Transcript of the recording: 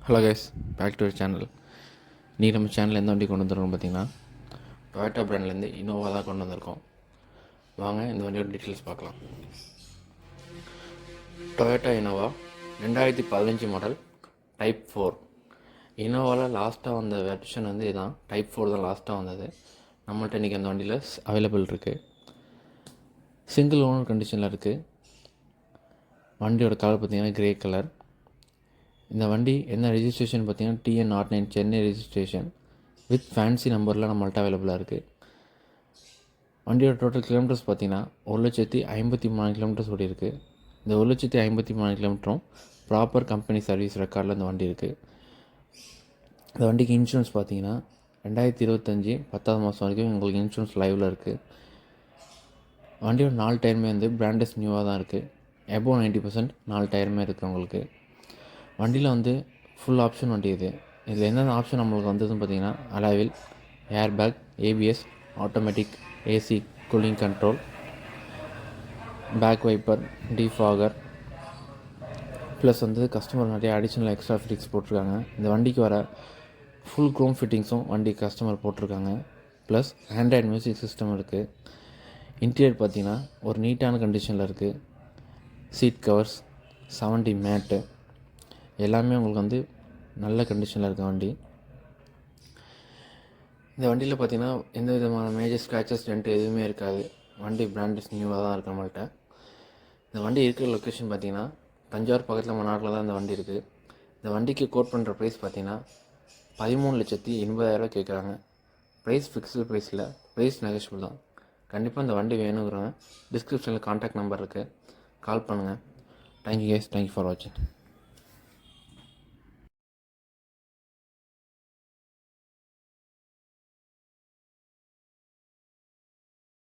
Hello guys, back to channel. இன்றைக்கி நம்ம சேனலில் எந்த வண்டி கொண்டு வந்துருக்கோம் பார்த்தீங்கன்னா, டொயோட்டா பிராண்ட்லேருந்து இனோவா தான் கொண்டு வந்திருக்கோம். வாங்க இந்த வண்டியோட டீட்டெயில்ஸ் பார்க்கலாம். Toyota Innova 2015 model type 4. இனோவாவில் லாஸ்ட்டாக வந்த வெர்ஷன் வந்து இதுதான், டைப் 4 தான் லாஸ்ட்டாக வந்தது. நம்மள்ட்ட இன்றைக்கி அந்த வண்டியில் அவைலபிள் இருக்குது. சிங்கிள் ஓனர் கண்டிஷனில் இருக்குது. வண்டியோட கலர் பார்த்திங்கன்னா கிரே கலர். இந்த வண்டி என்ன ரெஜிஸ்ட்ரேஷன் பார்த்தீங்கன்னா TN09 Chennai registration with fancy நம்பரில் நம்மள்ட்ட அவைலபிளாக இருக்குது. வண்டியோட டோட்டல் கிலோமீட்டர்ஸ் பார்த்தீங்கன்னா 1,53,000 கிலோமீட்டர்ஸ் ஓடி இருக்குது. இந்த 1,53,000 கிலோமீட்டரும் ப்ராப்பர் கம்பெனி சர்வீஸ் ரெக்கார்டில் இந்த வண்டி இருக்குது. இந்த வண்டிக்கு இன்சூரன்ஸ் பார்த்தீங்கன்னா 2025 10வது மாதம் வரைக்கும் உங்களுக்கு இன்சூரன்ஸ் லைவில் இருக்குது. வண்டியோட 4 டயருமே வந்து பிராண்டஸ் நியூவாக தான் இருக்குது. எபோவ் 90% 4 டயருமே இருக்குது உங்களுக்கு. வண்டியில் வந்து ஃபுல் ஆப்ஷன் வண்டி இது. இதில் என்னென்ன ஆப்ஷன் நம்மளுக்கு வந்ததுன்னு பார்த்தீங்கன்னா, அலாவில், air bag, ABS, automatic, AC, cooling control, back wiper, defogger, plus வந்து கஸ்டமர் நிறைய அடிஷ்னல் எக்ஸ்ட்ரா ஃபிட்டிங்ஸ் போட்டிருக்காங்க. இந்த வண்டிக்கு வர ஃபுல் க்ரோம் ஃபிட்டிங்ஸும் வண்டி கஸ்டமர் போட்டிருக்காங்க. ப்ளஸ் ஆண்ட்ராய்டு மியூசிக் சிஸ்டம் இருக்குது. இன்டீரியர் பார்த்திங்கன்னா ஒரு நீட்டான கண்டிஷனில் இருக்குது. சீட் கவர்ஸ், 70 மேட்டு எல்லாமே உங்களுக்கு வந்து நல்ல கண்டிஷனில் இருக்க வண்டி. இந்த வண்டியில் பார்த்திங்கன்னா எந்த விதமான மேஜர் ஸ்க்ராச்சஸ் டென்ட் எதுவுமே இருக்காது. வண்டி பிராண்டஸ் நியூவாக தான் இருக்குது நம்மள்ட்ட. இந்த வண்டி இருக்கிற லொக்கேஷன் பார்த்திங்கன்னா தஞ்சாவூர் பக்கத்தில் மன்னாரில் தான் இந்த வண்டி இருக்குது. இந்த வண்டிக்கு கோட் பண்ணுற ப்ரைஸ் பார்த்திங்கன்னா 13,80,000 கேட்குறாங்க. ப்ரைஸ் ஃபிக்ஸ்டு ப்ரைஸில், ப்ரைஸ் நெகோஷியபிள் தான். கண்டிப்பாக இந்த வண்டி வேணுங்கிறவங்க டிஸ்கிரிப்ஷனில் கான்டாக்ட் நம்பர் இருக்குது, கால் பண்ணுங்கள். தேங்க்யூ கைஸ், தேங்க்யூ ஃபார் வாட்சிங்.